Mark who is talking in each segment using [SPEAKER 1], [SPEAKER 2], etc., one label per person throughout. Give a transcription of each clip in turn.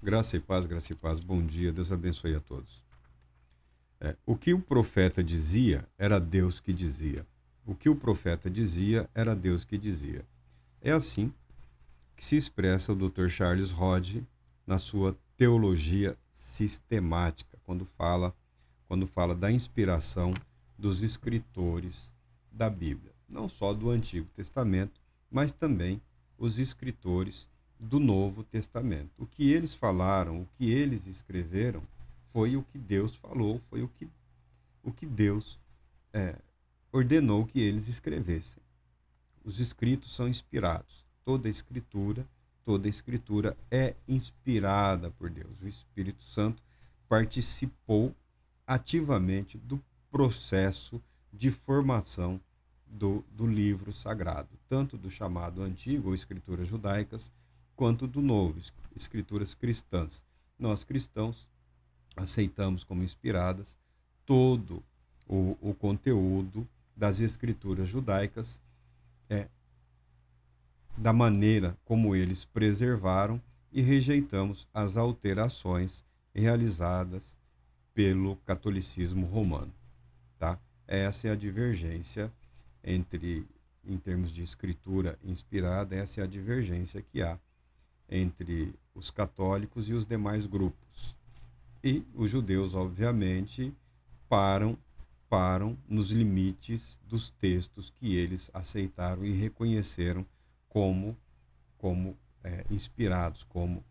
[SPEAKER 1] Graça e paz, bom dia, Deus abençoe a todos. O que o profeta dizia, era Deus que dizia. O que o profeta dizia, era Deus que dizia. É assim que se expressa o Dr. Charles Hodge na sua teologia sistemática, quando fala da inspiração dos escritores da Bíblia, não só do Antigo Testamento, mas também os escritores do Novo Testamento. O que eles falaram, o que eles escreveram, foi o que Deus falou, foi o que Deus é, ordenou que eles escrevessem. Os escritos são inspirados. Toda escritura é inspirada por Deus. O Espírito Santo participou ativamente do processo de formação do livro sagrado, tanto do chamado Antigo, ou Escrituras Judaicas, quanto do Novo, Escrituras Cristãs. Nós, cristãos, aceitamos como inspiradas todo o conteúdo das Escrituras Judaicas, é, da maneira como eles preservaram, e rejeitamos as alterações realizadas pelo catolicismo romano, tá? Essa é a divergência em termos de escritura inspirada, essa é a divergência que há entre os católicos e os demais grupos. E os judeus, obviamente, param nos limites dos textos que eles aceitaram e reconheceram como, como inspirados, como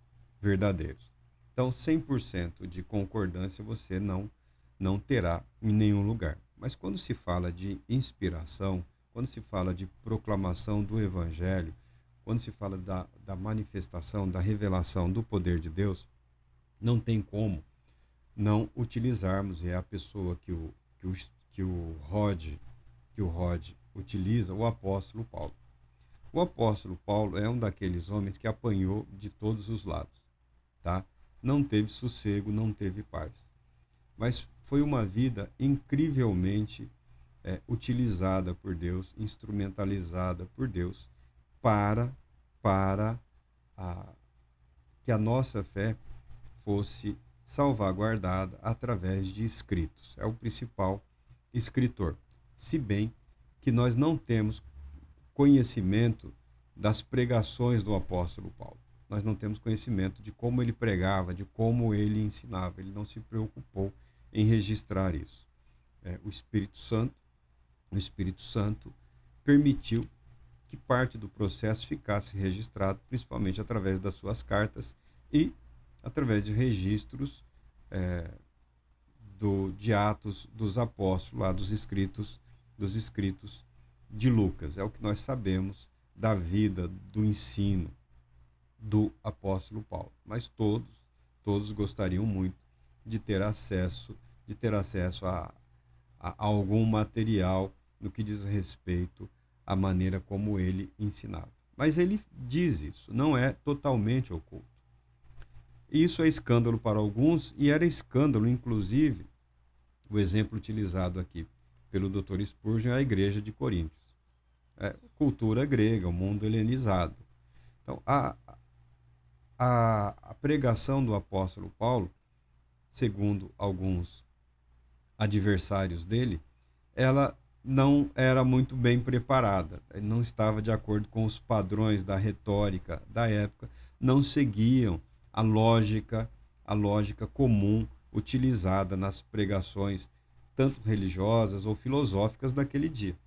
[SPEAKER 1] verdadeiros. Então, 100% de concordância você não terá em nenhum lugar. Mas quando se fala de inspiração, quando se fala de proclamação do Evangelho, quando se fala da manifestação, da revelação do poder de Deus, não tem como não utilizarmos, é a pessoa que o Rod utiliza, o apóstolo Paulo. O apóstolo Paulo é um daqueles homens que apanhou de todos os lados, tá? Não teve sossego, não teve paz. Mas foi uma vida incrivelmente utilizada por Deus, instrumentalizada por Deus para, para que a nossa fé fosse salvaguardada através de escritos. É o principal escritor. Se bem que nós não temos conhecimento das pregações do apóstolo Paulo. Nós não temos conhecimento de como ele pregava, de como ele ensinava. Ele não se preocupou em registrar isso. O Espírito Santo permitiu que parte do processo ficasse registrado, principalmente através das suas cartas e através de registros é, de Atos dos Apóstolos, lá dos escritos de Lucas. É o que nós sabemos da vida, do ensino do apóstolo Paulo. Mas todos gostariam muito de ter acesso a algum material no que diz respeito à maneira como ele ensinava. Mas ele diz isso, não é totalmente oculto. Isso é escândalo para alguns, e era escândalo, inclusive, o exemplo utilizado aqui pelo Dr. Spurgeon é a igreja de Coríntios. Cultura grega, o mundo helenizado. Então, a pregação do apóstolo Paulo, segundo alguns adversários dele, ela não era muito bem preparada, não estava de acordo com os padrões da retórica da época, não seguiam a lógica, a lógica comum utilizada nas pregações, tanto religiosas ou filosóficas daquele dia.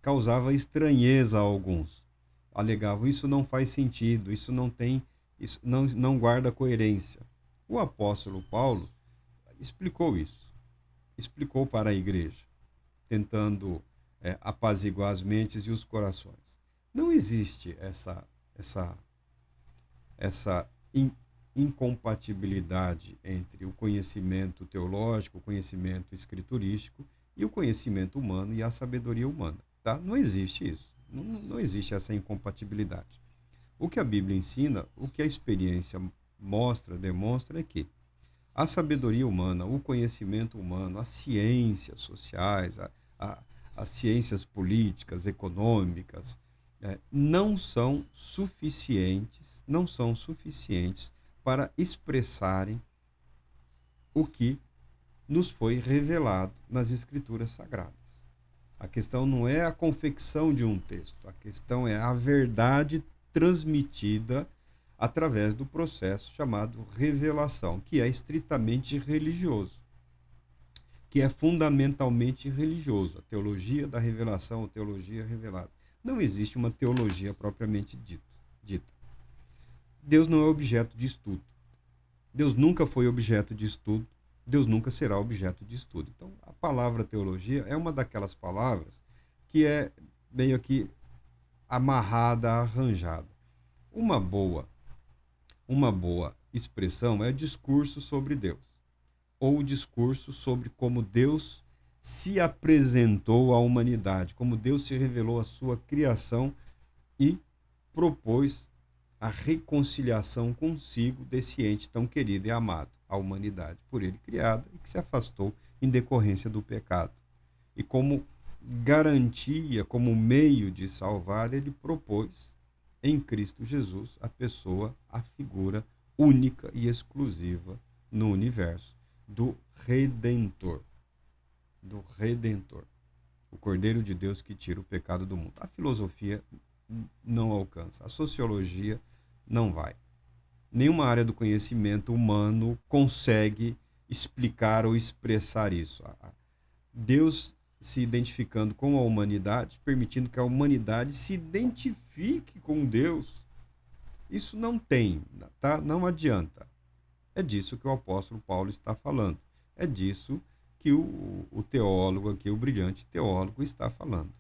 [SPEAKER 1] Causava estranheza a alguns. Alegavam, isso não faz sentido, isso não guarda coerência. O apóstolo Paulo explicou isso, explicou para a igreja, tentando apaziguar as mentes e os corações. Não existe essa incompatibilidade entre o conhecimento teológico, o conhecimento escriturístico e o conhecimento humano e a sabedoria humana. Tá? Não existe isso. Não existe essa incompatibilidade. O que a Bíblia ensina, o que a experiência demonstra é que a sabedoria humana, o conhecimento humano, as ciências sociais, as ciências políticas, econômicas, não são suficientes para expressarem o que nos foi revelado nas Escrituras Sagradas. A questão não é a confecção de um texto, a questão é a verdade transmitida através do processo chamado revelação, que é estritamente religioso, que é fundamentalmente religioso, a teologia da revelação, a teologia revelada. Não existe uma teologia propriamente dita. Deus não é objeto de estudo. Deus nunca foi objeto de estudo. Deus nunca será objeto de estudo. Então, a palavra teologia é uma daquelas palavras que é meio que amarrada, arranjada. Uma boa expressão é o discurso sobre Deus, ou o discurso sobre como Deus se apresentou à humanidade, como Deus se revelou à sua criação e propôs a reconciliação consigo desse ente tão querido e amado, a humanidade, por ele criada e que se afastou em decorrência do pecado. E como garantia, como meio de salvar, ele propôs em Cristo Jesus a pessoa, a figura única e exclusiva no universo do Redentor. Do Redentor. O Cordeiro de Deus que tira o pecado do mundo. A filosofia não alcança. A sociologia não vai. Nenhuma área do conhecimento humano consegue explicar ou expressar isso. Deus se identificando com a humanidade, permitindo que a humanidade se identifique com Deus. Isso não tem, tá? Não adianta. É disso que o apóstolo Paulo está falando. É disso que o teólogo aqui, o brilhante teólogo, está falando.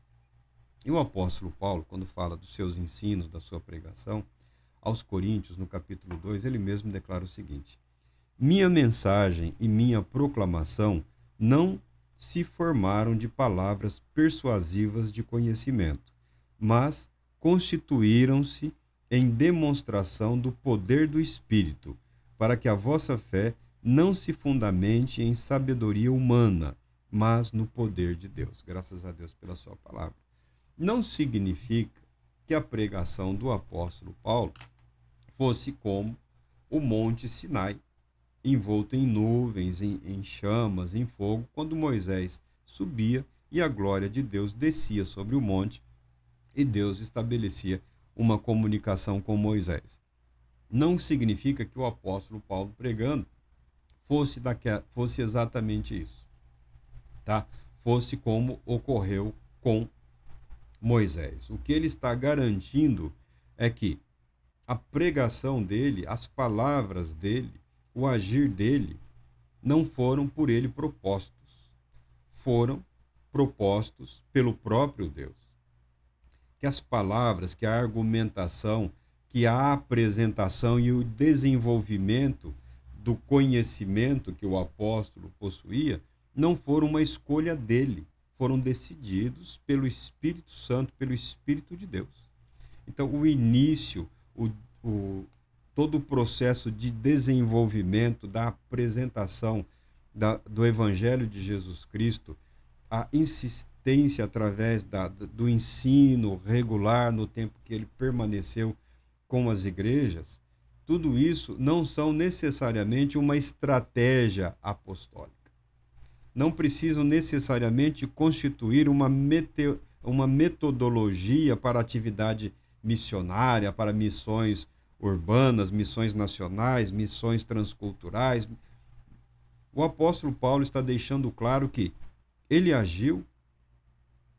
[SPEAKER 1] E o apóstolo Paulo, quando fala dos seus ensinos, da sua pregação, aos Coríntios, no capítulo 2, ele mesmo declara o seguinte: minha mensagem e minha proclamação não se formaram de palavras persuasivas de conhecimento, mas constituíram-se em demonstração do poder do Espírito, para que a vossa fé não se fundamente em sabedoria humana, mas no poder de Deus. Graças a Deus pela sua palavra. Não significa que a pregação do apóstolo Paulo fosse como o Monte Sinai, envolto em nuvens, em chamas, em fogo, quando Moisés subia e a glória de Deus descia sobre o monte e Deus estabelecia uma comunicação com Moisés. Não significa que o apóstolo Paulo pregando fosse exatamente isso, tá? Fosse como ocorreu com Moisés. O que ele está garantindo é que a pregação dele, as palavras dele, o agir dele, não foram por ele propostos. Foram propostos pelo próprio Deus. Que as palavras, que a argumentação, que a apresentação e o desenvolvimento do conhecimento que o apóstolo possuía não foram uma escolha dele, foram decididos pelo Espírito Santo, pelo Espírito de Deus. Então, o início, todo o processo de desenvolvimento da apresentação do Evangelho de Jesus Cristo, a insistência através do ensino regular no tempo que ele permaneceu com as igrejas, tudo isso não são necessariamente uma estratégia apostólica. Não precisam necessariamente constituir uma metodologia para atividade missionária, para missões urbanas, missões nacionais, missões transculturais. O apóstolo Paulo está deixando claro que ele agiu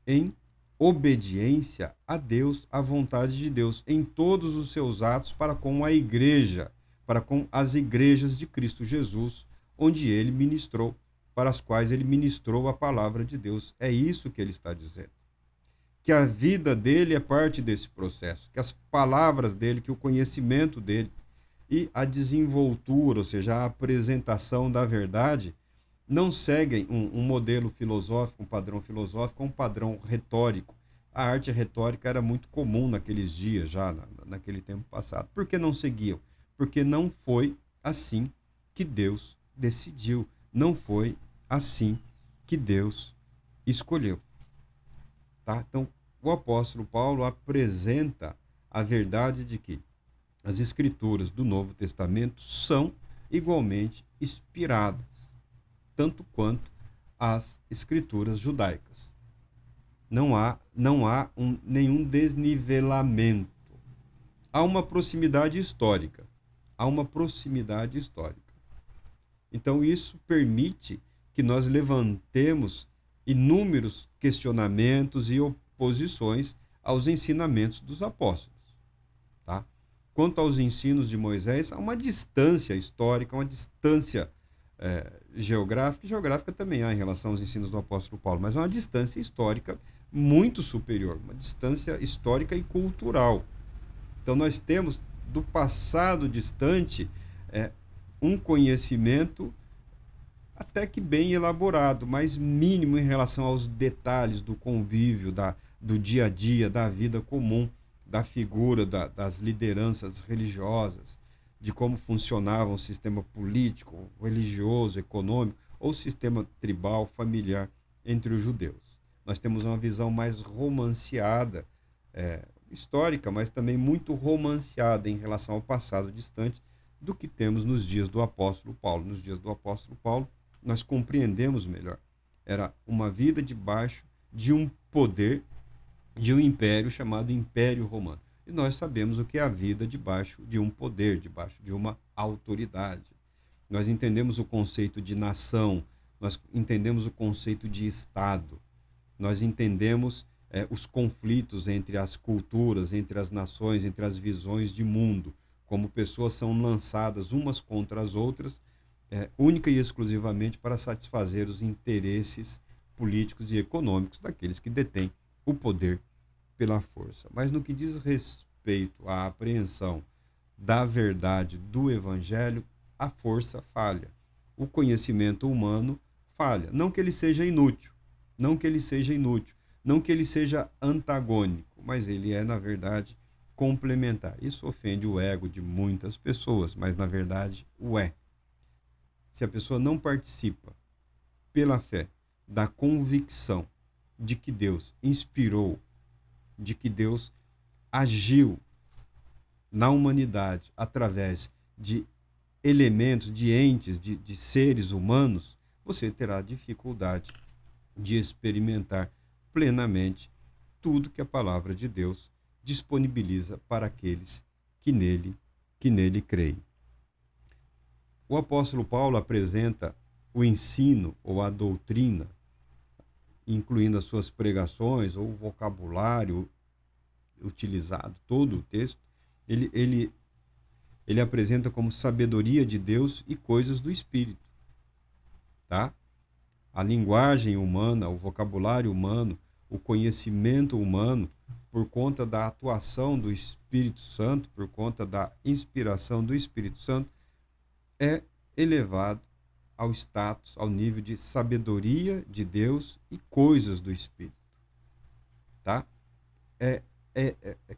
[SPEAKER 1] em obediência a Deus, à vontade de Deus, em todos os seus atos para com a igreja, para com as igrejas de Cristo Jesus, onde ele ministrou, para as quais ele ministrou a palavra de Deus. É isso que ele está dizendo. Que a vida dele é parte desse processo, que as palavras dele, que o conhecimento dele e a desenvoltura, ou seja, a apresentação da verdade, não seguem um modelo filosófico, um padrão filosófico, um padrão retórico. A arte retórica era muito comum naqueles dias, já naquele tempo passado. Por que não seguiam? Porque não foi assim que Deus decidiu. Não foi assim que Deus escolheu. Tá? Então, o apóstolo Paulo apresenta a verdade de que as escrituras do Novo Testamento são igualmente inspiradas, tanto quanto as escrituras judaicas. Não há nenhum desnivelamento. Há uma proximidade histórica. Há uma proximidade histórica. Então, isso permite que nós levantemos inúmeros questionamentos e oposições aos ensinamentos dos apóstolos. Tá? Quanto aos ensinos de Moisés, há uma distância histórica, uma distância geográfica também há em relação aos ensinos do apóstolo Paulo, mas há uma distância histórica muito superior, uma distância histórica e cultural. Então, nós temos do passado distante um conhecimento até que bem elaborado, mas mínimo em relação aos detalhes do convívio, do dia a dia, da vida comum, da figura das lideranças religiosas, de como funcionava o sistema político, religioso, econômico, ou sistema tribal, familiar entre os judeus. Nós temos uma visão mais romanceada, histórica, mas também muito romanceada em relação ao passado distante do que temos nos dias do apóstolo Paulo. Nos dias do apóstolo Paulo, nós compreendemos melhor. Era uma vida debaixo de um poder, de um império chamado Império Romano. E nós sabemos o que é a vida debaixo de um poder, debaixo de uma autoridade. Nós entendemos o conceito de nação, nós entendemos o conceito de Estado, nós entendemos os conflitos entre as culturas, entre as nações, entre as visões de mundo, como pessoas são lançadas umas contra as outras, única e exclusivamente para satisfazer os interesses políticos e econômicos daqueles que detêm o poder pela força. Mas no que diz respeito à apreensão da verdade do Evangelho, a força falha. O conhecimento humano falha. Não que ele seja inútil, não que ele seja inútil, não que ele seja antagônico, mas ele é, na verdade, complementar. Isso ofende o ego de muitas pessoas, mas, na verdade, o é. Se a pessoa não participa, pela fé, da convicção de que Deus inspirou, de que Deus agiu na humanidade através de elementos, de entes, de seres humanos, você terá dificuldade de experimentar plenamente tudo que a palavra de Deus disponibiliza para aqueles que nele creem. O apóstolo Paulo apresenta o ensino ou a doutrina, incluindo as suas pregações ou o vocabulário utilizado, todo o texto, ele apresenta como sabedoria de Deus e coisas do Espírito. Tá? A linguagem humana, o vocabulário humano, o conhecimento humano, por conta da atuação do Espírito Santo, por conta da inspiração do Espírito Santo, é elevado ao status, ao nível de sabedoria de Deus e coisas do Espírito. Tá? É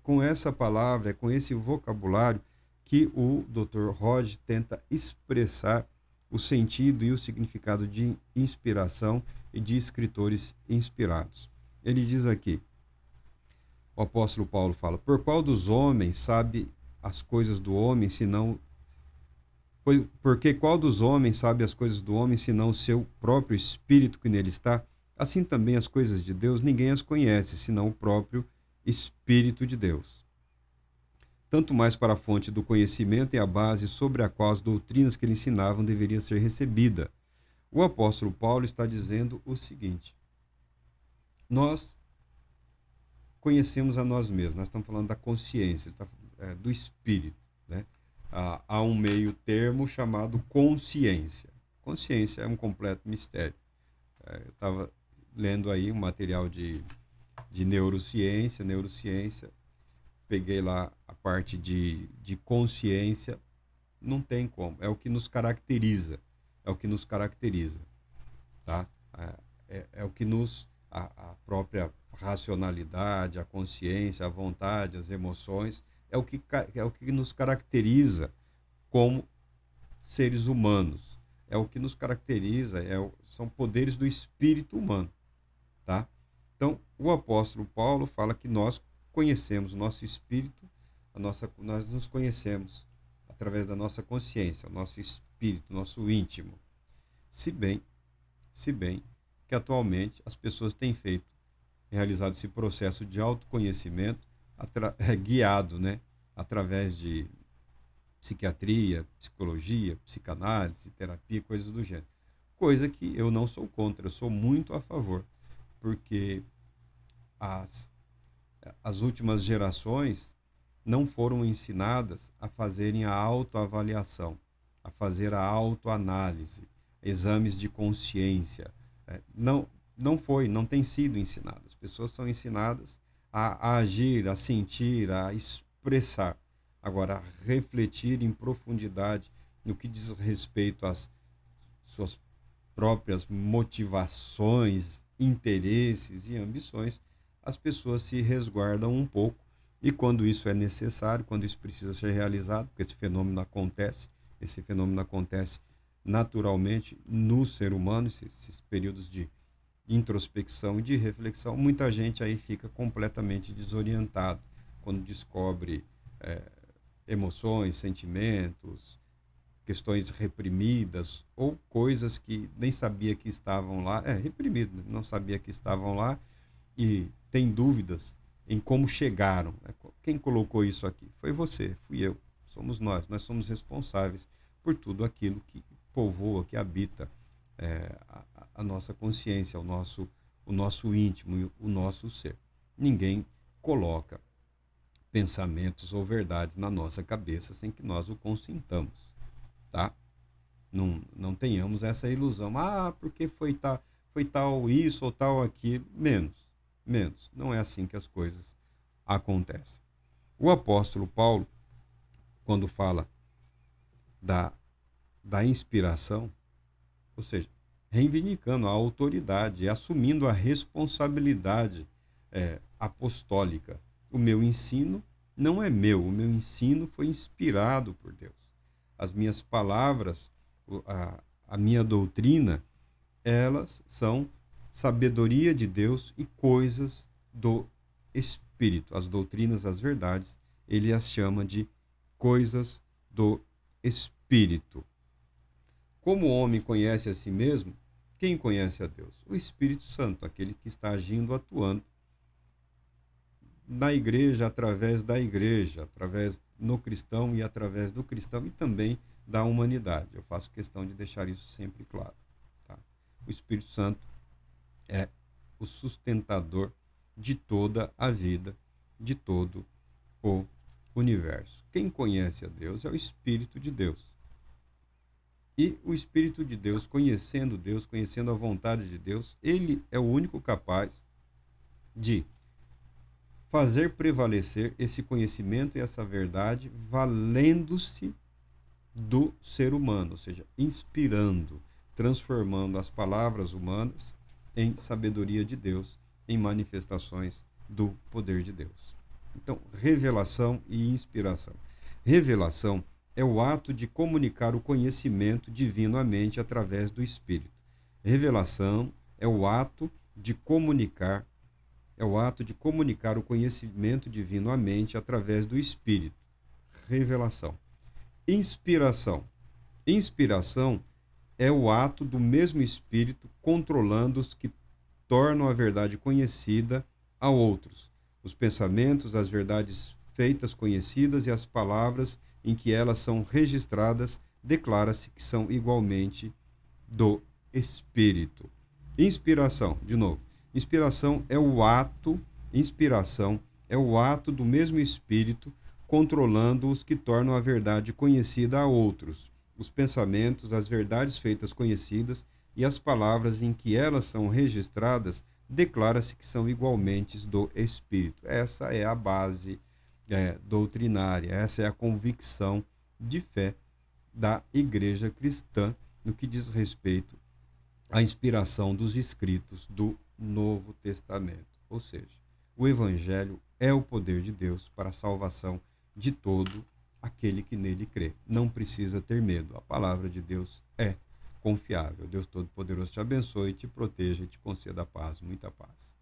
[SPEAKER 1] com essa palavra, é com esse vocabulário que o Dr. Hodge tenta expressar o sentido e o significado de inspiração e de escritores inspirados. Ele diz aqui, o apóstolo Paulo fala, por qual dos homens sabe as coisas do homem, senão... Porque qual dos homens sabe as coisas do homem, senão o seu próprio espírito que nele está? Assim também as coisas de Deus, ninguém as conhece, senão o próprio Espírito de Deus. Tanto mais para a fonte do conhecimento e a base sobre a qual as doutrinas que ele ensinavam deveria ser recebida. O apóstolo Paulo está dizendo o seguinte: nós conhecemos a nós mesmos, nós estamos falando da consciência, do espírito, né? Há um meio termo chamado consciência. Consciência é um completo mistério. Eu estava lendo aí um material de neurociência, peguei lá a parte de consciência, não tem como, é o que nos caracteriza, tá? É o que a própria racionalidade, a consciência, a vontade, as emoções, é o que nos caracteriza como seres humanos, é o que nos caracteriza, são poderes do espírito humano, tá? Então, o apóstolo Paulo fala que nós conhecemos o nosso espírito Nós nos conhecemos através da nossa consciência, o nosso espírito, o nosso íntimo. Se bem, se bem que atualmente as pessoas têm realizado esse processo de autoconhecimento guiado, né, através de psiquiatria, psicologia, psicanálise, terapia, coisas do gênero. Coisa que eu não sou contra, eu sou muito a favor, porque as, as últimas gerações não foram ensinadas a fazerem a autoavaliação, a fazer a autoanálise, exames de consciência. Não tem sido ensinado. As pessoas são ensinadas a agir, a sentir, a expressar. Agora, refletir em profundidade no que diz respeito às suas próprias motivações, interesses e ambições, as pessoas se resguardam um pouco. E quando isso é necessário, quando isso precisa ser realizado, porque esse fenômeno acontece naturalmente no ser humano, esses períodos de introspecção e de reflexão, muita gente aí fica completamente desorientado quando descobre emoções, sentimentos, questões reprimidas ou coisas que nem sabia que estavam lá, reprimidas, não sabia que estavam lá e tem dúvidas em como chegaram. Quem colocou isso aqui? Foi você, fui eu, somos nós somos responsáveis por tudo aquilo que povoa, que habita a nossa consciência, o nosso íntimo, o nosso ser. Ninguém coloca pensamentos ou verdades na nossa cabeça sem que nós o consintamos, tá? Não tenhamos essa ilusão. Porque foi tal isso ou tal aquilo. Menos. Não é assim que as coisas acontecem. O apóstolo Paulo, quando fala da inspiração, ou seja, reivindicando a autoridade, assumindo a responsabilidade apostólica. O meu ensino não é meu, o meu ensino foi inspirado por Deus. As minhas palavras, a minha doutrina, elas são sabedoria de Deus e coisas do Espírito. As doutrinas, as verdades, ele as chama de coisas do Espírito. Como o homem conhece a si mesmo, quem conhece a Deus? O Espírito Santo, aquele que está agindo, atuando na igreja, através no cristão e através do cristão e também da humanidade. Eu faço questão de deixar isso sempre claro. Tá? O Espírito Santo é o sustentador de toda a vida, de todo o universo. Quem conhece a Deus é o Espírito de Deus. E o Espírito de Deus, conhecendo a vontade de Deus, ele é o único capaz de fazer prevalecer esse conhecimento e essa verdade valendo-se do ser humano, ou seja, inspirando, transformando as palavras humanas em sabedoria de Deus, em manifestações do poder de Deus. Então, revelação e inspiração. Revelação é o ato de comunicar o conhecimento divino à mente através do Espírito. Revelação é o ato de comunicar o conhecimento divino à mente através do Espírito. Revelação. Inspiração. Inspiração é o ato do mesmo Espírito controlando os que tornam a verdade conhecida a outros. Os pensamentos, as verdades feitas conhecidas e as palavras em que elas são registradas, declara-se que são igualmente do Espírito. Inspiração, de novo. Inspiração é o ato do mesmo Espírito controlando os que tornam a verdade conhecida a outros. Os pensamentos, as verdades feitas conhecidas e as palavras em que elas são registradas, declara-se que são igualmente do Espírito. Essa é a base doutrinária, essa é a convicção de fé da Igreja Cristã no que diz respeito à inspiração dos escritos do Novo Testamento. Ou seja, o Evangelho é o poder de Deus para a salvação de todo aquele que nele crê. Não precisa ter medo, a palavra de Deus é confiável. Deus Todo-Poderoso te abençoe, te proteja e te conceda paz, muita paz.